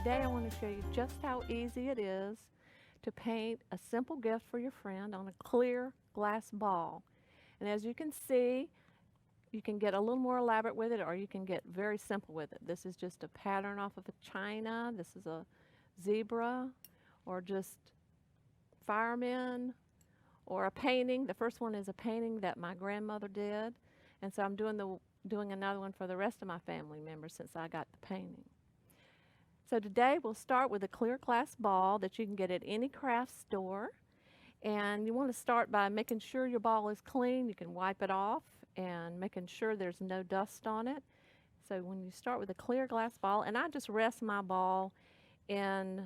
today I want to show you just how easy it is to paint a simple gift for your friend on a clear glass ball. And as you can see, you can get a little more elaborate with it or you can get very simple with it. This is just a pattern off of a china. This is a zebra or just firemen or a painting. The first one is a painting that my grandmother did. And so I'm doing another one for the rest of my family members since I got the painting. So today we'll start with a clear glass ball that you can get at any craft store. And you want to start by making sure your ball is clean. You can wipe it off and making sure there's no dust on it. So when you start with a clear glass ball, and I just rest my ball in,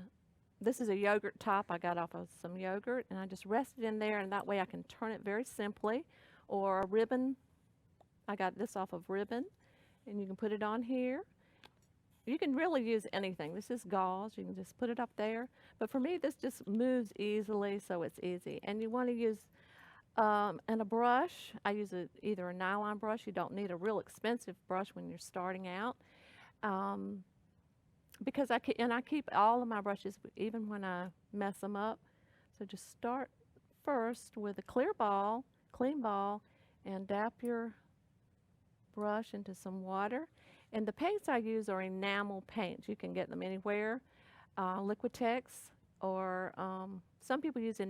this is a yogurt top I got off of some yogurt, and I just rest it in there, and that way I can turn it very simply. Or a ribbon, I got this off of ribbon, and you can put it on here. You can really use anything. This is gauze. You can just put it up there. But for me, this just moves easily, so it's easy. And you want to use, and a brush. I use either a nylon brush. You don't need a real expensive brush when you're starting out. Because I keep all of my brushes, even when I mess them up. So just start first with a clear ball, clean ball, and dap your brush into some water. And the paints I use are enamel paints. You can get them anywhere, Liquitex, or some people use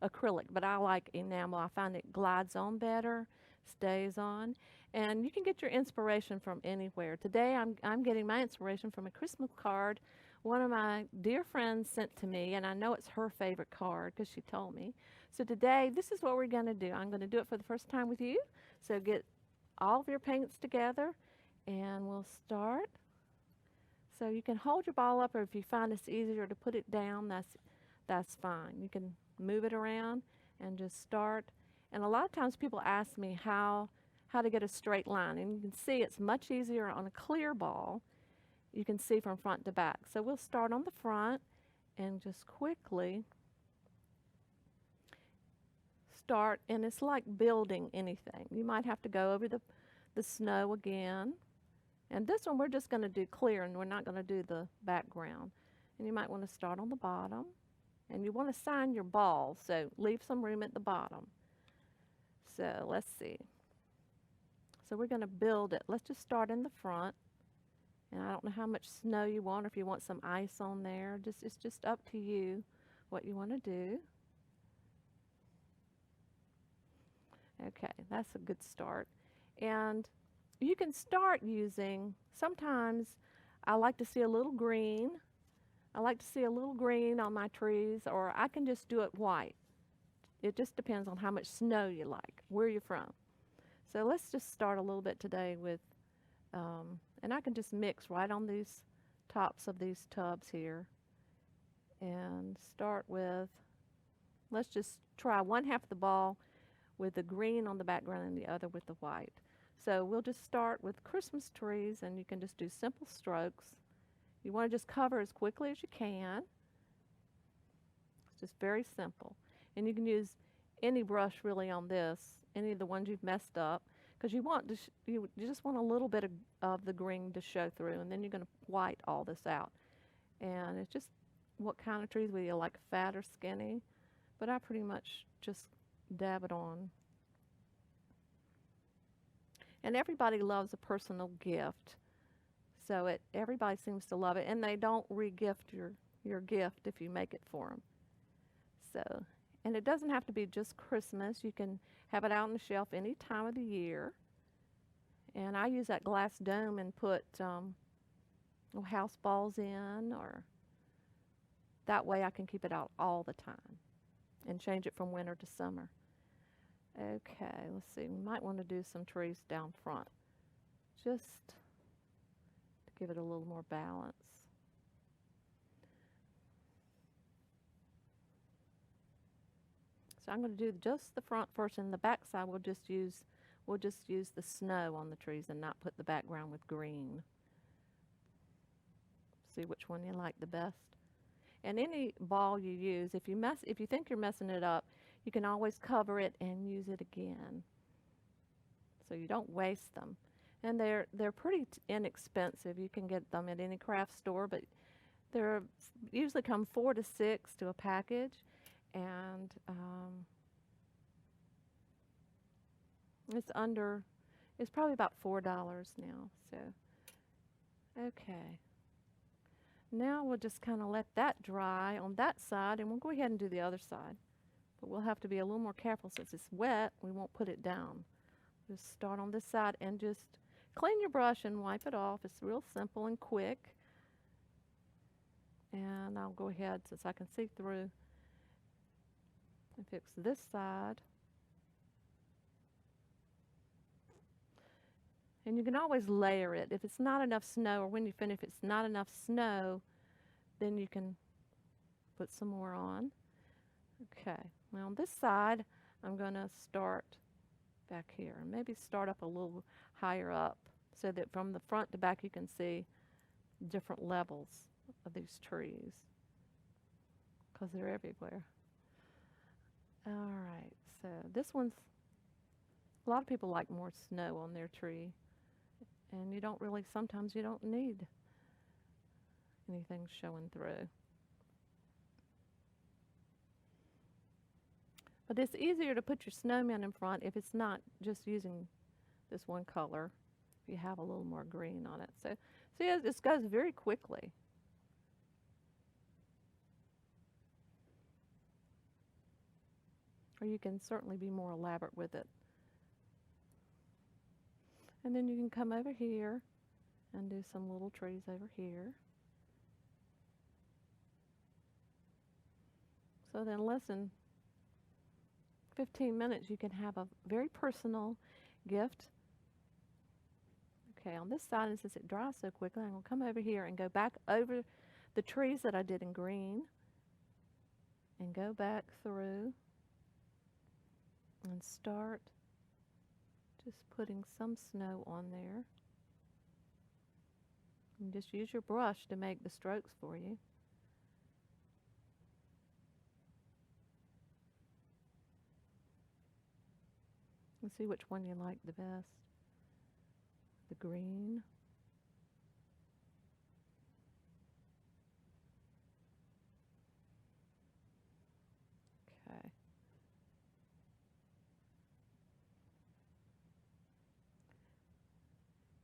acrylic, but I like enamel. I find it glides on better, stays on, and you can get your inspiration from anywhere. Today I'm getting my inspiration from a Christmas card one of my dear friends sent to me, and I know it's her favorite card because she told me. So today, this is what we're going to do. I'm going to do it for the first time with you. So get all of your paints together and we'll start. So you can hold your ball up, or if you find it's easier to put it down, that's fine. You can move it around and just start. And a lot of times people ask me how to get a straight line, and you can see it's much easier on a clear ball. You can see from front to back. So we'll start on the front and just quickly start, and it's like building anything. You might have to go over the snow again. And this one we're just going to do clear, and we're not going to do the background. And you might want to start on the bottom. And you want to sign your ball, so leave some room at the bottom. So let's see. So we're going to build it. Let's just start in the front. And I don't know how much snow you want, or if you want some ice on there. It's just up to you what you want to do. Okay, that's a good start. And you can start using, sometimes I like to see a little green. I like to see a little green on my trees, or I can just do it white. It just depends on how much snow you like, where you're from. So let's just start a little bit today with, and I can just mix right on these tops of these tubs here. And start with, let's just try one half of the ball with the green on the background and the other with the white. So we'll just start with Christmas trees, and you can just do simple strokes. You want to just cover as quickly as you can. It's just very simple. And you can use any brush really on this, any of the ones you've messed up, because you want to you just want a little bit of the green to show through, and then you're going to white all this out. And it's just what kind of trees, whether you like fat or skinny, but I pretty much just dab it on. And everybody loves a personal gift, so everybody seems to love it, and they don't re-gift your gift if you make it for them. So, and it doesn't have to be just Christmas. You can have it out on the shelf any time of the year. And I use that glass dome and put house balls in, or that way I can keep it out all the time and change it from winter to summer. Okay, let's see. We might want to do some trees down front just to give it a little more balance. So I'm going to do just the front first, and the back side we'll just use the snow on the trees and not put the background with green. See which one you like the best. And any ball you use, if you think you're messing it up, you can always cover it and use it again. So you don't waste them. And they're pretty inexpensive. You can get them at any craft store, but they're usually come 4 to 6 to a package, and it's under. It's probably about $4 now. So okay. Now we'll just kind of let that dry on that side, and we'll go ahead and do the other side. But we'll have to be a little more careful since it's wet. We won't put it down. Just start on this side and just clean your brush and wipe it off. It's real simple and quick. And I'll go ahead, since I can see through, and fix this side. And you can always layer it. If it's not enough snow, or when you finish, if it's not enough snow, then you can put some more on. Okay, now on this side, I'm going to start back here, and maybe start up a little higher up so that from the front to back you can see different levels of these trees, because they're everywhere. All right, so this one's, a lot of people like more snow on their tree, and you don't really, sometimes you don't need anything showing through. But it's easier to put your snowman in front if it's not just using this one color, if you have a little more green on it. So see, this goes very quickly. Or you can certainly be more elaborate with it. And then you can come over here and do some little trees over here. So then less than 15 minutes you can have a very personal gift. Okay, on this side, and since it dries so quickly, I'm going to come over here and go back over the trees that I did in green, and go back through and start just putting some snow on there. And just use your brush to make the strokes for you. And see which one you like the best. The green. Okay.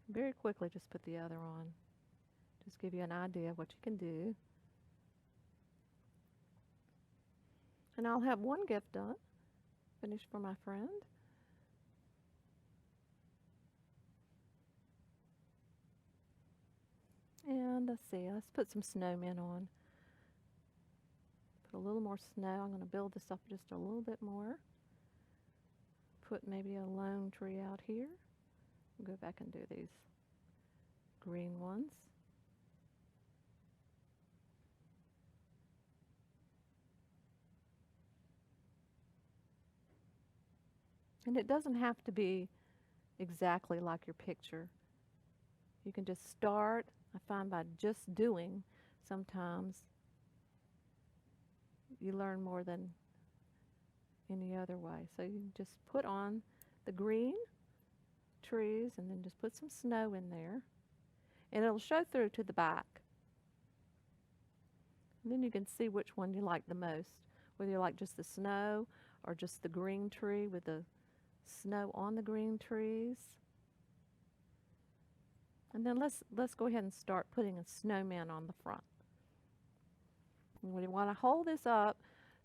Very quickly just put the other on. Just give you an idea of what you can do. And I'll have one gift done, finished for my friend. And let's see, let's put some snowmen on. Put a little more snow. I'm going to build this up just a little bit more. Put maybe a lone tree out here. Go back and do these green ones. And it doesn't have to be exactly like your picture. You can just start. I find by just doing, sometimes you learn more than any other way. So you can just put on the green trees and then just put some snow in there. And it'll show through to the back. And then you can see which one you like the most, whether you like just the snow or just the green tree with the snow on the green trees. And then let's go ahead and start putting a snowman on the front. And we want to hold this up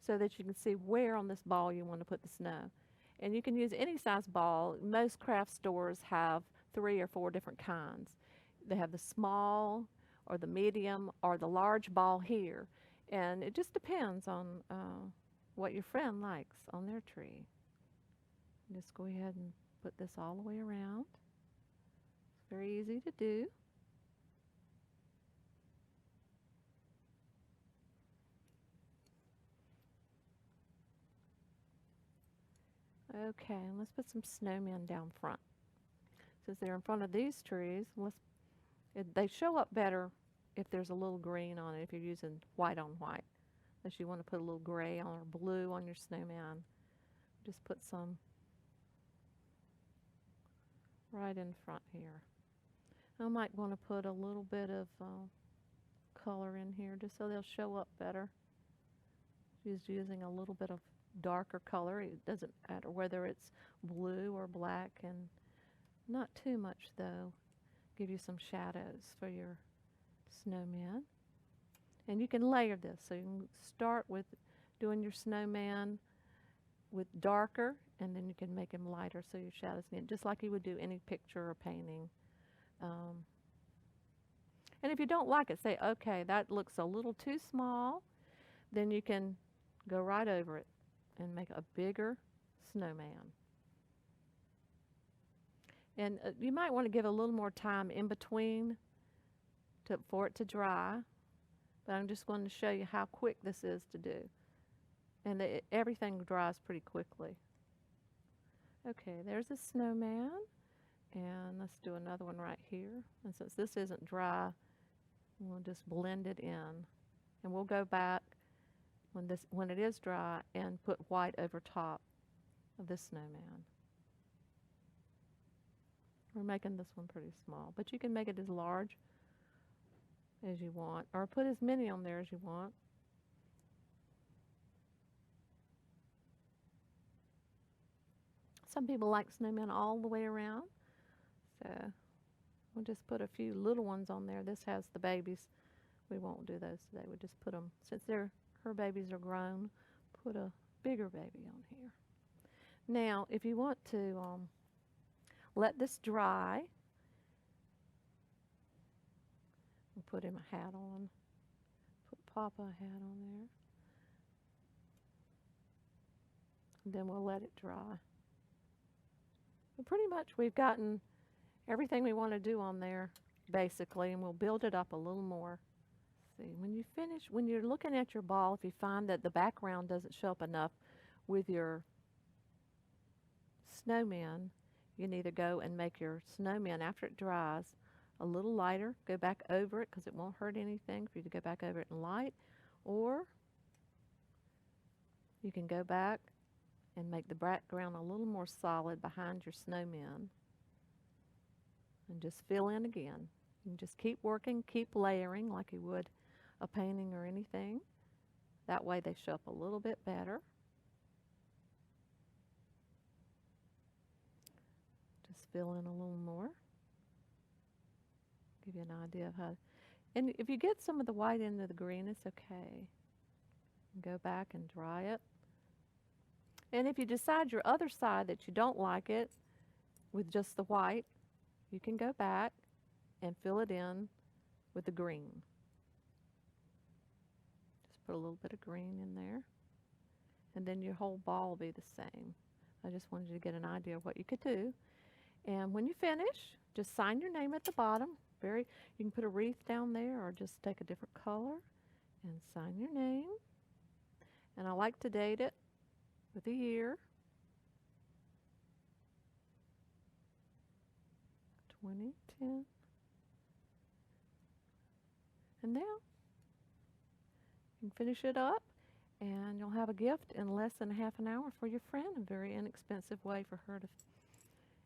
so that you can see where on this ball you want to put the snow. And you can use any size ball. Most craft stores have 3 or 4 different kinds. They have the small or the medium or the large ball here. And it just depends on what your friend likes on their tree. Just go ahead and put this all the way around. It's very easy to do. Okay, and let's put some snowmen down front. Since they're in front of these trees, they show up better if there's a little green on it, if you're using white on white. Unless you want to put a little gray on or blue on your snowman. Just put some right in front here. I might want to put a little bit of color in here just so they'll show up better. She's using a little bit of darker color. It doesn't matter whether it's blue or black, and not too much though. Give you some shadows for your snowman. And you can layer this. So you can start with doing your snowman with darker, and then you can make him lighter so your shadows get just like you would do any picture or painting. And if you don't like it, say, okay, that looks a little too small, then you can go right over it and make a bigger snowman. And you might want to give a little more time in between for it to dry, but I'm just going to show you how quick this is to do. And everything dries pretty quickly. Okay, there's a snowman, and let's do another one right here. And since this isn't dry, we'll just blend it in. And we'll go back when it is dry and put white over top of this snowman. We're making this one pretty small, but you can make it as large as you want, or put as many on there as you want. Some people like snowmen all the way around, so we'll just put a few little ones on there. This has the babies. We won't do those today. We'll just put them, since her babies are grown, put a bigger baby on here. Now, if you want to let this dry, we'll put him a hat on. Put Papa a hat on there. And then we'll let it dry. But pretty much we've gotten everything we want to do on there, basically, and we'll build it up a little more. See, when you finish, when you're looking at your ball, if you find that the background doesn't show up enough with your snowman, you can either go and make your snowman, after it dries, a little lighter, go back over it because it won't hurt anything for you to go back over it in light, or you can go back and make the background a little more solid behind your snowman and just fill in again. You can just keep working, keep layering like you would a painting or anything. That way they show up a little bit better. Just fill in a little more. Give you an idea of how. And if you get some of the white into the green, it's okay. Go back and dry it. And if you decide your other side that you don't like it with just the white, you can go back and fill it in with the green. Just put a little bit of green in there. And then your whole ball will be the same. I just wanted you to get an idea of what you could do. And when you finish, just sign your name at the bottom. You can put a wreath down there or just take a different color and sign your name. And I like to date it with a year. 2010. And now you can finish it up, and you'll have a gift in less than half an hour for your friend. A very inexpensive way for her to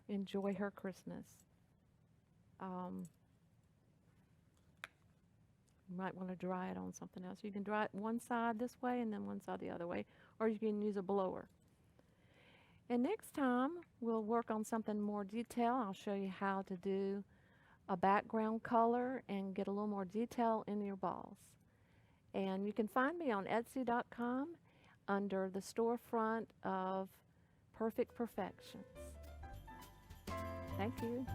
enjoy her Christmas. You might want to dry it on something else. You can dry it one side this way and then one side the other way, or you can use a blower. And next time we'll work on something more detailed. I'll show you how to do a background color and get a little more detail in your balls. And you can find me on Etsy.com under the storefront of Perfect Perfections. Thank you.